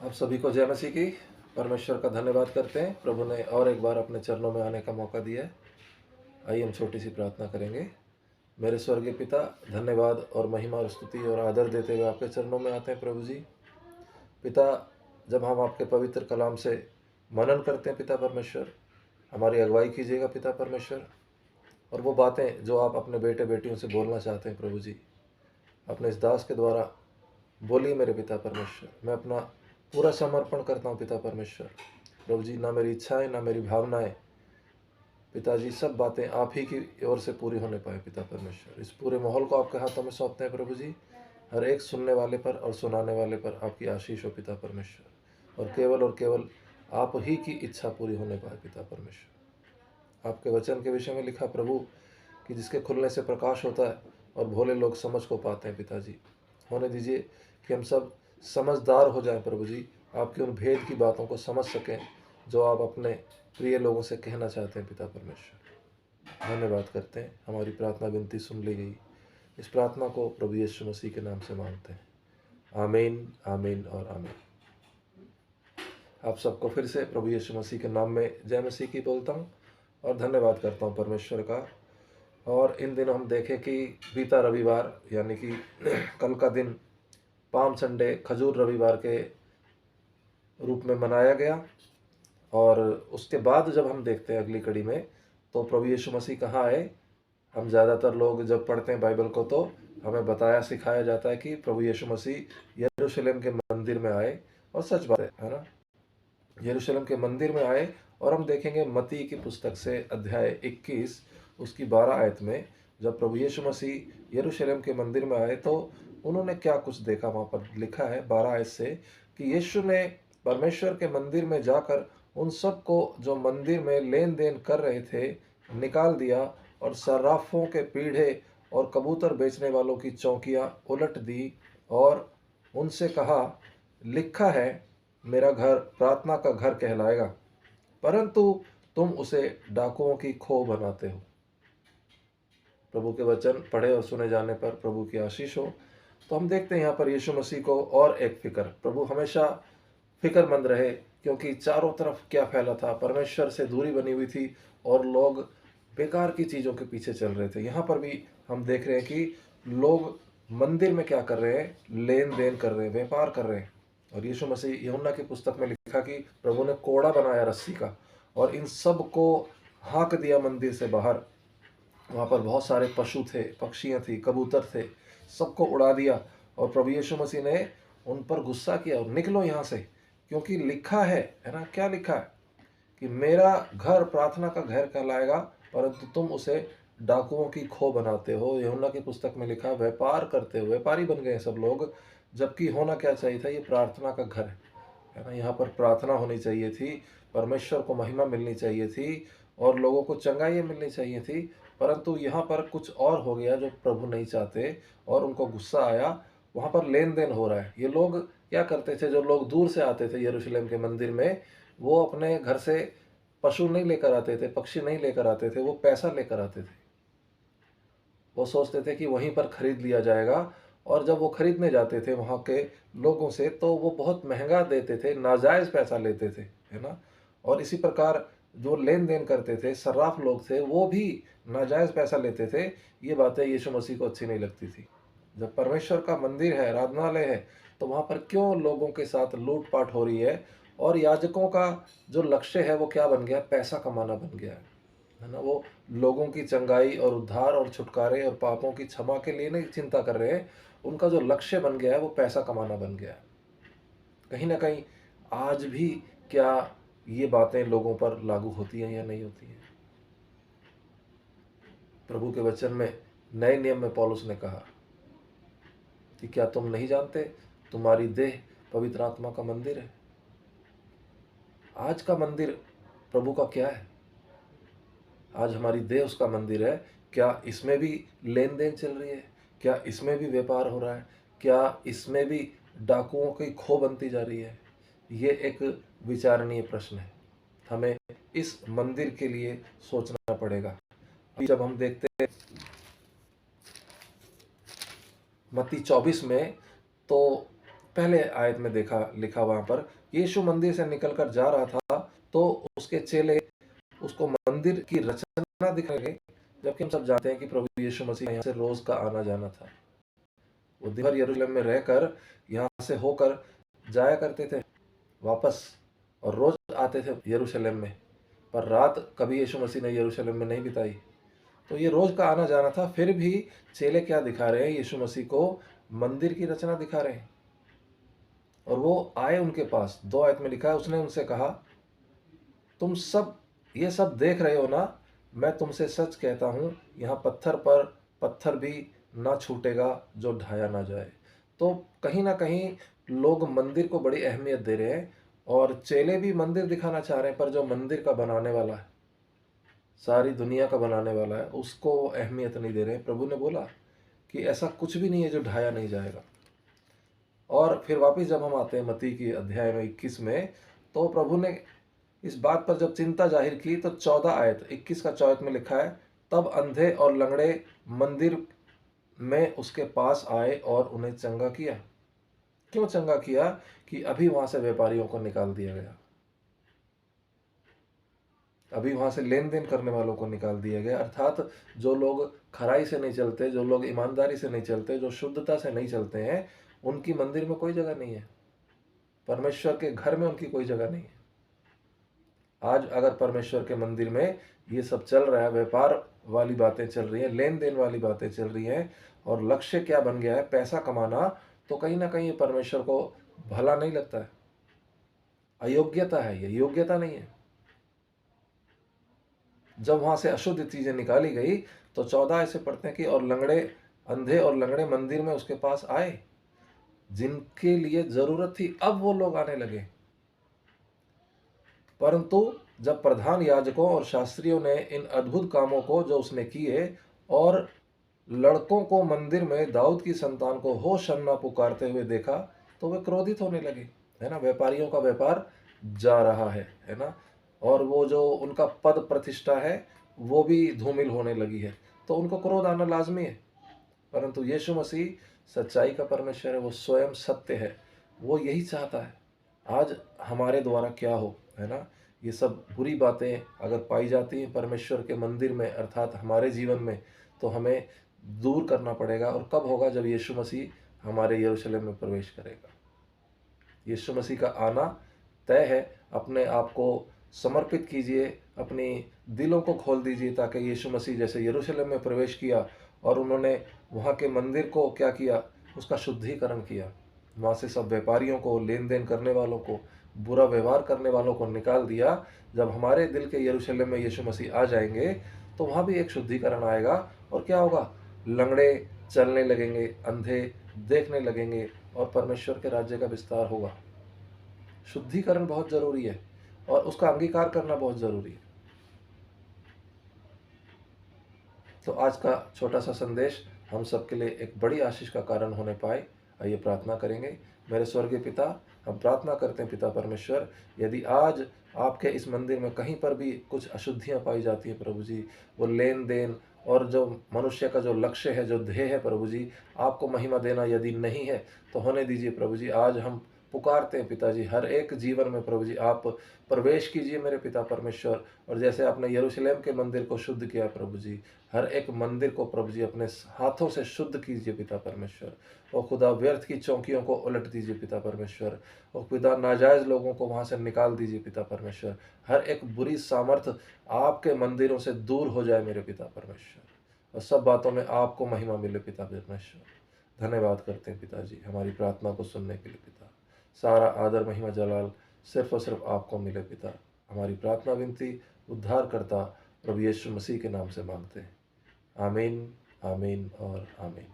आप सभी को जय मसीह की। परमेश्वर का धन्यवाद करते हैं, प्रभु ने और एक बार अपने चरणों में आने का मौका दिया है। आइए हम छोटी सी प्रार्थना करेंगे। मेरे स्वर्गीय पिता, धन्यवाद और महिमा और स्तुति और आदर देते हुए आपके चरणों में आते हैं प्रभु जी। पिता, जब हम आपके पवित्र कलाम से मनन करते हैं पिता परमेश्वर, हमारी अगुवाई कीजिएगा पिता परमेश्वर। और वो बातें जो आप अपने बेटे बेटियों से बोलना चाहते हैं प्रभु जी, अपने इस दास के द्वारा बोलिए मेरे पिता परमेश्वर। मैं अपना पूरा समर्पण करता हूँ पिता परमेश्वर। प्रभु जी, ना मेरी इच्छाएं ना मेरी भावनाएं, पिताजी सब बातें आप ही की ओर से पूरी होने पाए पिता परमेश्वर। इस पूरे माहौल को आपके हाथों में सौंपते हैं प्रभु जी। हर एक सुनने वाले पर और सुनाने वाले पर आपकी आशीष हो पिता परमेश्वर, और केवल आप ही की इच्छा पूरी होने पाए पिता परमेश्वर। आपके वचन के विषय में लिखा प्रभु कि जिसके खुलने से प्रकाश होता है और भोले लोग समझ को पाते हैं पिताजी। होने दीजिए कि हम सब समझदार हो जाएं प्रभु जी, आपके उन भेद की बातों को समझ सकें जो आप अपने प्रिय लोगों से कहना चाहते हैं पिता परमेश्वर। धन्यवाद करते हैं, हमारी प्रार्थना विनती सुन ली गई। इस प्रार्थना को प्रभु यीशु मसीह के नाम से मांगते हैं, आमीन, आमीन और आमीन। आप सबको फिर से प्रभु यीशु मसीह के नाम में जय मसीह की बोलता हूँ और धन्यवाद करता हूँ परमेश्वर का। और इन दिनों हम देखें कि बीता रविवार यानी कि कल का दिन पाम संडे, खजूर रविवार के रूप में मनाया गया। और उसके बाद जब हम देखते हैं अगली कड़ी में, तो प्रभु यीशु मसीह कहाँ आए। हम ज़्यादातर लोग जब पढ़ते हैं बाइबल को तो हमें बताया सिखाया जाता है कि प्रभु यीशु मसीह यरूशलेम के मंदिर में आए। और सच बात है ना, यरूशलेम के मंदिर में आए। और हम देखेंगे मत्ती की पुस्तक से अध्याय 21 उसकी 12 आयत में, जब प्रभु यीशु मसीह यरूशलेम के मंदिर में आए तो उन्होंने क्या कुछ देखा। वहाँ पर लिखा है 12 आयत से कि यीशु ने परमेश्वर के मंदिर में जाकर उन सब को जो मंदिर में लेन देन कर रहे थे निकाल दिया, और सर्राफों के पीढ़े और कबूतर बेचने वालों की चौकियाँ उलट दी, और उनसे कहा, लिखा है, मेरा घर प्रार्थना का घर कहलाएगा, परंतु तुम उसे डाकुओं की खो बनाते हो। प्रभु के वचन पढ़े और सुने जाने पर प्रभु की आशीष हो। तो हम देखते हैं यहाँ पर यीशु मसीह को और एक फिक्र। प्रभु हमेशा फिक्रमंद रहे, क्योंकि चारों तरफ क्या फैला था, परमेश्वर से दूरी बनी हुई थी और लोग बेकार की चीज़ों के पीछे चल रहे थे। यहाँ पर भी हम देख रहे हैं कि लोग मंदिर में क्या कर रहे हैं, लेन देन कर रहे हैं, व्यापार कर रहे हैं। और यीशु मसीह, यूहन्ना की पुस्तक में लिखा कि प्रभु ने कोड़ा बनाया रस्सी का और इन सब को हाँक दिया मंदिर से बाहर। वहाँ पर बहुत सारे पशु थे, पक्षियाँ थी, कबूतर थे, सबको उड़ा दिया। और प्रभु यीशु मसीह ने उन पर गुस्सा किया, और निकलो यहाँ से, क्योंकि लिखा है ना, क्या लिखा है कि मेरा घर प्रार्थना का घर कहलाएगा, परंतु तुम उसे डाकुओं की खो बनाते हो। यूहन्ना की पुस्तक में लिखा, व्यापार करते हो, व्यापारी बन गए सब लोग, जबकि होना क्या चाहिए था, ये प्रार्थना का घर है ना। यहाँ पर प्रार्थना होनी चाहिए थी, परमेश्वर को महिमा मिलनी चाहिए थी और लोगों को चंगाई मिलनी चाहिए थी, परंतु यहाँ पर कुछ और हो गया जो प्रभु नहीं चाहते और उनको गुस्सा आया। वहाँ पर लेन देन हो रहा है। ये लोग क्या करते थे, जो लोग दूर से आते थे यरूशलेम के मंदिर में, वो अपने घर से पशु नहीं लेकर आते थे, पक्षी नहीं लेकर आते थे, वो पैसा लेकर आते थे। वो सोचते थे कि वहीं पर खरीद लिया जाएगा, और जब वो खरीदने जाते थे वहाँ के लोगों से तो वो बहुत महंगा देते थे, नाजायज़ पैसा लेते थे, है ना। और इसी प्रकार जो लेन देन करते थे, सर्राफ लोग थे, वो भी नाजायज़ पैसा लेते थे। ये बातें यीशु मसीह को अच्छी नहीं लगती थी। जब परमेश्वर का मंदिर है, आराधनालय है, तो वहाँ पर क्यों लोगों के साथ लूटपाट हो रही है। और याजकों का जो लक्ष्य है वो क्या बन गया, पैसा कमाना बन गया है ना। वो लोगों की चंगाई और उद्धार और छुटकारे और पापों की क्षमा के लिए नहीं चिंता कर रहे हैं, उनका जो लक्ष्य बन गया है वो पैसा कमाना बन गया है। कहीं ना कहीं आज भी क्या ये बातें लोगों पर लागू होती हैं या नहीं होती हैं। प्रभु के वचन में नए नियम में पौलुस ने कहा कि क्या तुम नहीं जानते तुम्हारी देह पवित्र आत्मा का मंदिर है। आज का मंदिर प्रभु का क्या है, आज हमारी देह उसका मंदिर है। क्या इसमें भी लेन देन चल रही है, क्या इसमें भी व्यापार हो रहा है, क्या इसमें भी डाकुओं की खो बनती जा रही है। ये एक विचारणीय प्रश्न है, हमें इस मंदिर के लिए सोचना पड़ेगा। जब हम देखते हैं मत्ती 24 में, तो पहले आयत में देखा लिखा वहां पर, यीशु मंदिर से निकलकर जा रहा था तो उसके चेले उसको मंदिर की रचना दिखाने लगे, जबकि हम सब जानते हैं कि प्रभु यीशु मसीह यहाँ से रोज का आना जाना था। वो दिन भर यरूशलेम में रहकर यहाँ से होकर जाया करते थे वापस, और रोज आते थे यरूशलेम में, पर रात कभी यीशु मसीह ने यरूशलेम में नहीं बिताई। तो ये रोज का आना जाना था, फिर भी चेले क्या दिखा रहे हैं? यीशु मसीह को मंदिर की रचना दिखा रहे हैं। और वो आए उनके पास, 2 आयत में लिखा है, उसने उनसे कहा, तुम सब ये सब देख रहे हो ना? मैं तुमसे सच कहता हूं, यहाँ पत्थर पर पत्थर भी ना छूटेगा जो ढाया ना जाए। तो कहीं ना कहीं लोग मंदिर को बड़ी अहमियत दे रहे हैं, और चेले भी मंदिर दिखाना चाह रहे हैं, पर जो मंदिर का बनाने वाला है, सारी दुनिया का बनाने वाला है, उसको अहमियत नहीं दे रहे हैं। प्रभु ने बोला कि ऐसा कुछ भी नहीं है जो ढाया नहीं जाएगा। और फिर वापस जब हम आते हैं मत्ती की अध्याय में 21 में, तो प्रभु ने इस बात पर जब चिंता जाहिर की, तो 14 आयत 21 का 14 में लिखा है, तब अंधे और लंगड़े मंदिर में उसके पास आए और उन्हें चंगा किया। क्यों चंगा किया? कि अभी वहां से व्यापारियों को निकाल दिया गया, अभी वहां से लेन देन करने वालों को निकाल दिया गया। अर्थात जो लोग खराई से नहीं चलते, जो लोग ईमानदारी से नहीं चलते, जो शुद्धता से नहीं चलते हैं, उनकी मंदिर में कोई जगह नहीं है, परमेश्वर के घर में उनकी कोई जगह नहीं है। आज अगर परमेश्वर के मंदिर में ये सब चल रहा है, व्यापार वाली बातें चल रही हैं, लेन देन वाली बातें चल रही हैं, और लक्ष्य क्या बन गया है? पैसा कमाना, तो कहीं ना कहीं ये परमेश्वर को भला नहीं लगता है, अयोग्यता है, ये योग्यता नहीं है। जब वहां से अशुद्ध चीजें निकाली गई, तो 14 ऐसे पढ़ते हैं कि और लंगड़े, अंधे और लंगड़े मंदिर में उसके पास आए, जिनके लिए जरूरत थी, अब वो लोग आने लगे। परंतु जब प्रधान याजकों और शास्त्रियों ने इन अद्भुत कामों को जो उसने किए, और लड़कों को मंदिर में दाऊद की संतान को होशन्ना पुकारते हुए देखा, तो वे क्रोधित होने लगे, है ना। व्यापारियों का व्यापार जा रहा है ना, और वो जो उनका पद प्रतिष्ठा है वो भी धूमिल होने लगी है, तो उनको क्रोध आना लाजमी है। परंतु यीशु मसीह सच्चाई का परमेश्वर है, वो स्वयं सत्य है, वो यही चाहता है आज हमारे द्वारा क्या हो, है ना। ये सब बुरी बातें अगर पाई जाती हैं परमेश्वर के मंदिर में, अर्थात हमारे जीवन में, तो हमें दूर करना पड़ेगा। और कब होगा? जब यीशु मसीह हमारे यरूशलेम में प्रवेश करेगा। यीशु मसीह का आना तय है। अपने आप को समर्पित कीजिए, अपनी दिलों को खोल दीजिए, ताकि यीशु मसीह जैसे यरूशलेम में प्रवेश किया और उन्होंने वहाँ के मंदिर को क्या किया? उसका शुद्धिकरण किया। वहाँ से सब व्यापारियों को, लेन देन करने वालों को, बुरा व्यवहार करने वालों को निकाल दिया। जब हमारे दिल के यरूशलेम में यीशु मसीह आ जाएंगे, तो वहाँ भी एक शुद्धिकरण आएगा। और क्या होगा? लंगड़े चलने लगेंगे, अंधे देखने लगेंगे, और परमेश्वर के राज्य का विस्तार होगा। शुद्धिकरण बहुत जरूरी है, और उसका अंगीकार करना बहुत जरूरी है। तो आज का छोटा सा संदेश हम सबके लिए एक बड़ी आशीष का कारण होने पाए। आइए प्रार्थना करेंगे। मेरे स्वर्गीय पिता, हम प्रार्थना करते हैं पिता परमेश्वर, यदि आज आपके इस मंदिर में कहीं पर भी कुछ अशुद्धियां पाई जाती हैं प्रभु जी, वो लेन देन और जो मनुष्य का जो लक्ष्य है, जो ध्येय है प्रभु जी, आपको महिमा देना यदि नहीं है, तो होने दीजिए प्रभु जी। आज हम पुकारते हैं पिताजी, हर एक जीवन में प्रभु जी आप प्रवेश कीजिए मेरे पिता परमेश्वर। और जैसे आपने यरूशलेम के मंदिर को शुद्ध किया प्रभु जी, हर एक मंदिर को प्रभु जी अपने हाथों से शुद्ध कीजिए पिता परमेश्वर। और खुदा व्यर्थ की चौकियों को उलट दीजिए पिता परमेश्वर, और खुदा नाजायज लोगों को वहाँ से निकाल दीजिए पिता परमेश्वर। हर एक बुरी सामर्थ आपके मंदिरों से दूर हो जाए मेरे पिता परमेश्वर, और सब बातों में आपको महिमा मिले पिता परमेश्वर। धन्यवाद करते हैं पिताजी हमारी प्रार्थना को सुनने के लिए पिता। सारा आदर महिमा जलाल सिर्फ और सिर्फ आपको मिले पिता। हमारी प्रार्थना विनती उद्धार करता प्रभु यीशु मसीह के नाम से मांगते हैं। आमीन, आमीन और आमीन।